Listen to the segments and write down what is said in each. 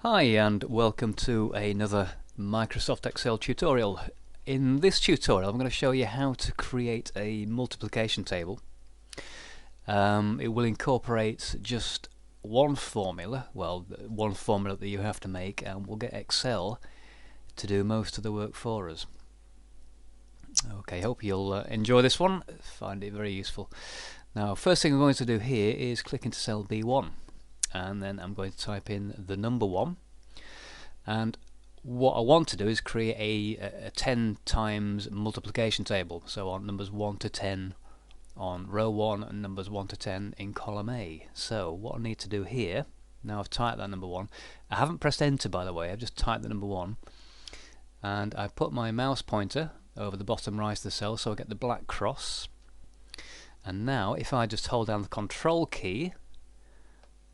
Hi and welcome to another Microsoft Excel tutorial. In this tutorial I'm going to show you how to create a multiplication table. It will incorporate just one formula, one formula that you have to make, and we'll get Excel to do most of the work for us. Okay, hope you'll enjoy this one, find it very useful. Now first thing I'm going to do here is click into cell B1. And then I'm going to type in the number 1, and what I want to do is create a 10 times multiplication table, so on numbers 1 to 10 on row 1 and numbers 1 to 10 in column A. So what I need to do here, now I've typed that number 1, I haven't pressed enter by the way, I've just typed the number 1, and I put my mouse pointer over the bottom right of the cell so I get the black cross. And now if I just hold down the control key,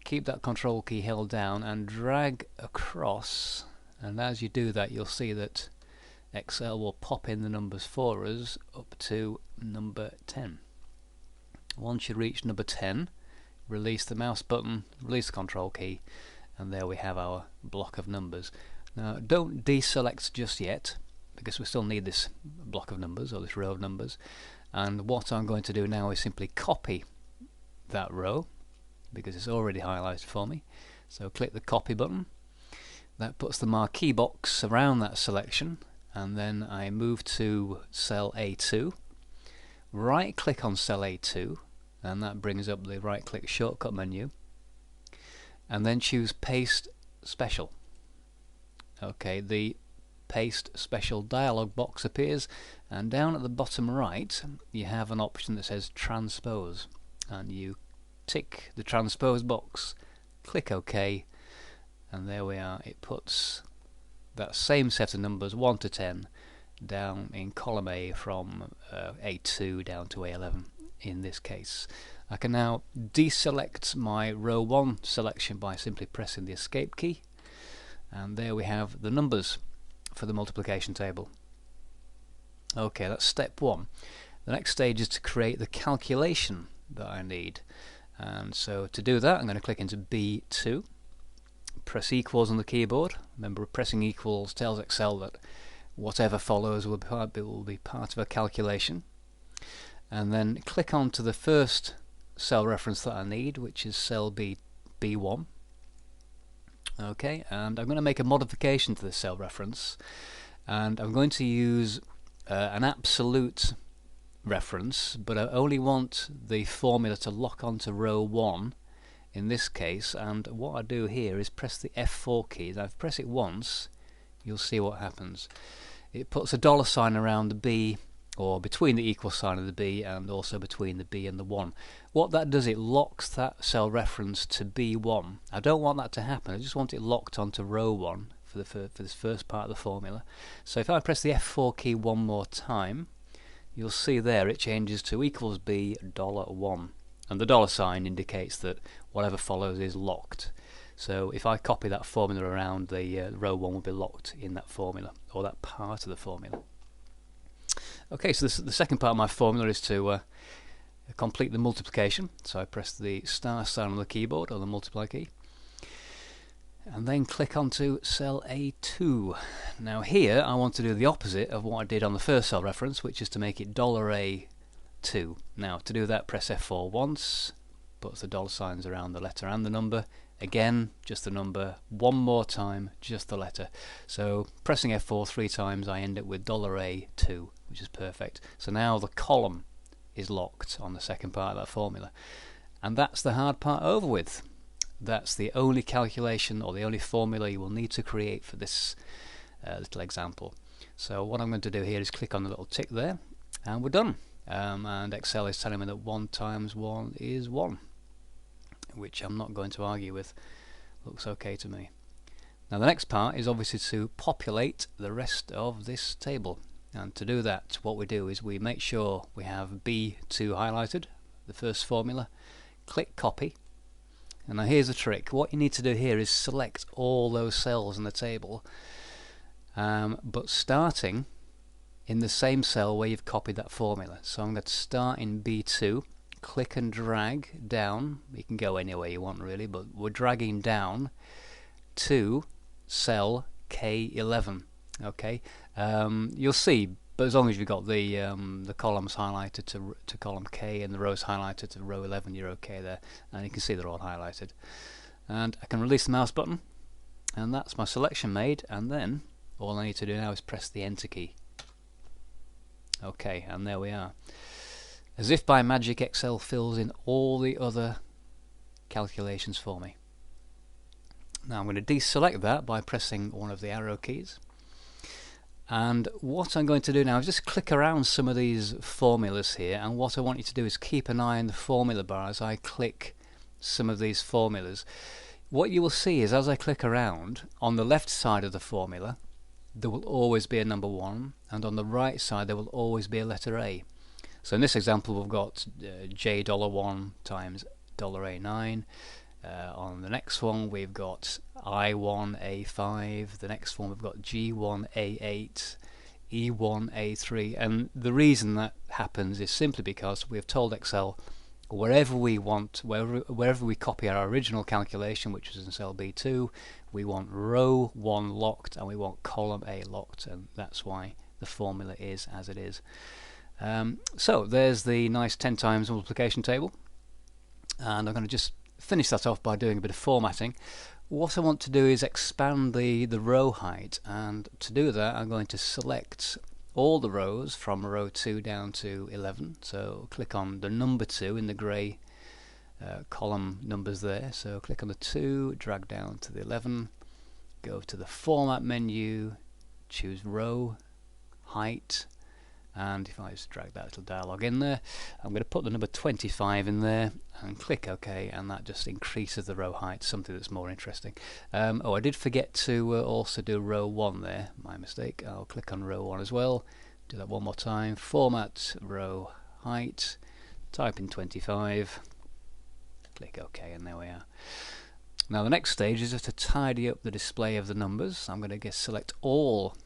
keep that control key held down and drag across, and as you do that you'll see that Excel will pop in the numbers for us up to number 10. Once you reach number 10, release the mouse button, release the control key, and there we have our block of numbers. Now don't deselect just yet, because we still need this block of numbers, or this row of numbers, and what I'm going to do now is simply copy that row because it's already highlighted for me. So click the copy button, that puts the marquee box around that selection, and then I move to cell A2, right click on cell A2, and that brings up the right click shortcut menu, and then choose paste special. Okay, the paste special dialog box appears, and down at the bottom right you have an option that says transpose, and you tick the transpose box, click OK, and there we are. It puts that same set of numbers 1 to 10 down in column A from A2 down to A11 in this case. I can now deselect my row 1 selection by simply pressing the escape key, and there we have the numbers for the multiplication table. Okay, that's step 1. The next stage is to create the calculation that I need. And so to do that I'm going to click into B2, press equals on the keyboard. Remember, pressing equals tells Excel that whatever follows will be part of a calculation, and then click on to the first cell reference that I need, which is cell B1. Okay, and I'm going to make a modification to this cell reference, and I'm going to use an absolute reference, but I only want the formula to lock onto row 1 in this case, and what I do here is press the F4 key. Now if I press it once you'll see what happens. It puts a dollar sign around the B, or between the equal sign of the B and also between the B and the 1. What that does, it locks that cell reference to B1. I don't want that to happen, I just want it locked onto row 1 for this first part of the formula. So if I press the F4 key one more time, you'll see there it changes to equals B $1, and the dollar sign indicates that whatever follows is locked. So if I copy that formula around, the row 1 will be locked in that formula, or that part of the formula. Okay, so the second part of my formula is to complete the multiplication. So I press the star sign on the keyboard, or the multiply key, and then click onto cell A2. Now here I want to do the opposite of what I did on the first cell reference, which is to make it $A2. Now to do that, press F4 once, puts the dollar signs around the letter and the number. Again, just the number. One more time, just the letter. So pressing F4 3 times I end up with $A2, which is perfect. So now the column is locked on the second part of that formula, and that's the hard part over with. That's the only calculation, or the only formula you will need to create for this little example. So what I'm going to do here is click on the little tick there, and we're done. And Excel is telling me that 1 times 1 is 1, which I'm not going to argue with. Looks okay to me. Now the next part is obviously to populate the rest of this table, and to do that what we do is we make sure we have B2 highlighted, the first formula, click copy. And now here's the trick. What you need to do here is select all those cells in the table, but starting in the same cell where you've copied that formula. So I'm going to start in B2, click and drag down. You can go anywhere you want really, but we're dragging down to cell K11. Okay, you'll see, but as long as you've got the columns highlighted to column K and the rows highlighted to row 11, you're okay there, and you can see they're all highlighted. And I can release the mouse button, and that's my selection made, and then all I need to do now is press the enter key. Okay, and there we are. As if by magic, Excel fills in all the other calculations for me. Now I'm going to deselect that by pressing one of the arrow keys, and what I'm going to do now is just click around some of these formulas here, and what I want you to do is keep an eye on the formula bar as I click some of these formulas. What you will see is as I click around, on the left side of the formula there will always be a number 1, and on the right side there will always be a letter A. So in this example we've got $J1 times $A9. On the next one we've got I1A5, the next one we've got G1A8, E1A3, and the reason that happens is simply because we've told Excel wherever we want, wherever we copy our original calculation, which was in cell B2, we want row 1 locked and we want column A locked, and that's why the formula is as it is. So there's the nice 10 times multiplication table, and I'm going to just finish that off by doing a bit of formatting. What I want to do is expand the row height, and to do that I'm going to select all the rows from row 2 down to 11. So click on the number 2 in the grey column numbers there. So click on the 2, drag down to the 11, go to the format menu, choose row height, and if I just drag that little dialog in there, I'm going to put the number 25 in there and click OK, and that just increases the row height, something that's more interesting. Oh, I did forget to also do row 1 there, my mistake. I'll click on row 1 as well, do that one more time, format row height, type in 25, click OK, and there we are. Now the next stage is just to tidy up the display of the numbers. I'm going to select all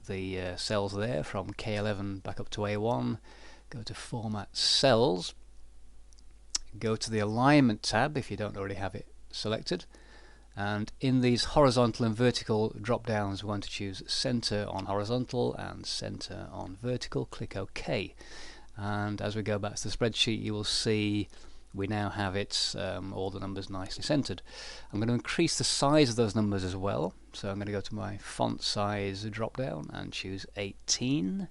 the cells there from K11 back up to A1, go to Format Cells, go to the Alignment tab if you don't already have it selected, and in these horizontal and vertical drop downs we want to choose Center on Horizontal and Center on Vertical. Click OK, and as we go back to the spreadsheet you will see we now have it, all the numbers nicely centered. I'm going to increase the size of those numbers as well, so I'm going to go to my font size drop down and choose 18.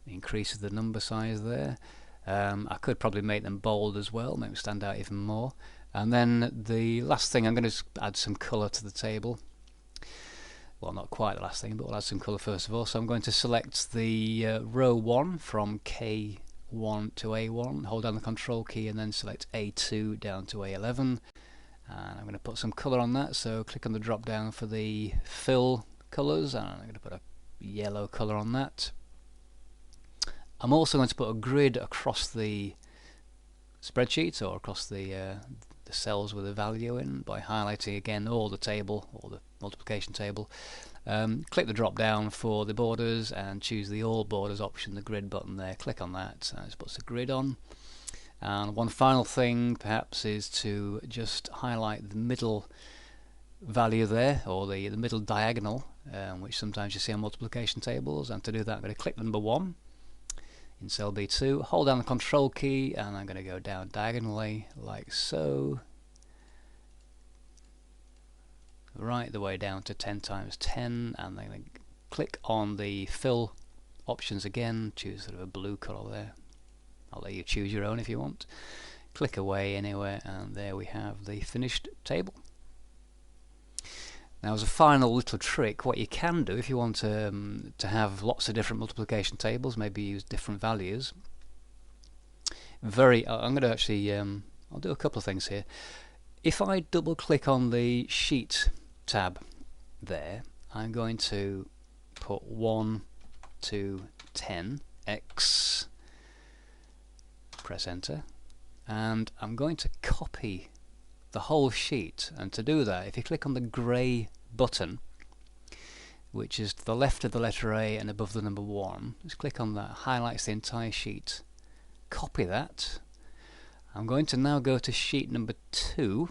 Increases the number size there. I could probably make them bold as well, make them stand out even more. And then the last thing, I'm going to add some colour to the table. Well, not quite the last thing, but we'll add some colour first of all. So I'm going to select the row 1 from K1 to A1, hold down the control key and then select A2 down to A11, and I'm going to put some colour on that, so click on the drop down for the fill colours, and I'm going to put a yellow colour on that. I'm also going to put a grid across the spreadsheet, or across the cells with a value in, by highlighting again all the table, or the multiplication table. Click the drop down for the borders and choose the all borders option, the grid button there. Click on that, and it puts the grid on. And one final thing perhaps is to just highlight the middle value there, or the middle diagonal, which sometimes you see on multiplication tables. And to do that I'm going to click the number 1 in cell B2, hold down the control key, and I'm going to go down diagonally like so, right the way down to 10 times 10, and then click on the fill options again, choose sort of a blue colour there. I'll let you choose your own if you want. Click away anywhere, and there we have the finished table. Now, as a final little trick, what you can do if you want to have lots of different multiplication tables, maybe use different values. I'm going to actually I'll do a couple of things here. If I double click on the sheet tab there, I'm going to put 1 to 10x, press enter, and I'm going to copy the whole sheet. And to do that, if you click on the grey button, which is to the left of the letter A and above the number 1, just click on that, highlights the entire sheet, copy that. I'm going to now go to sheet number 2,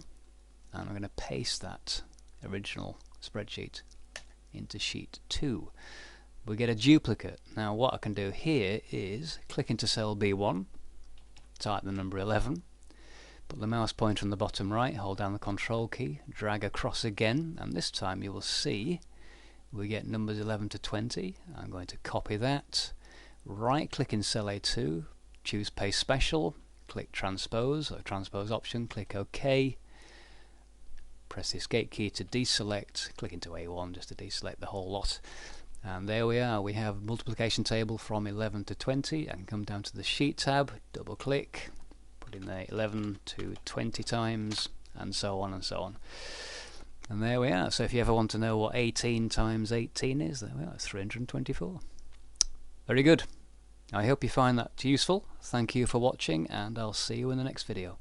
and I'm going to paste that original spreadsheet into sheet 2. We get a duplicate. Now what I can do here is click into cell B1, type the number 11, put the mouse pointer on the bottom right, hold down the control key, drag across again, and this time you will see we get numbers 11 to 20. I'm going to copy that, right click in cell A2, choose paste special, click transpose or transpose option, click OK, press the escape key to deselect, click into A1 just to deselect the whole lot, and there we are. We have multiplication table from 11 to 20. I can come down to the sheet tab, double click, put in there 11 to 20 times, and so on and so on. And there we are. So if you ever want to know what 18 times 18 is, there we are, 324. Very good. I hope you find that useful. Thank you for watching, and I'll see you in the next video.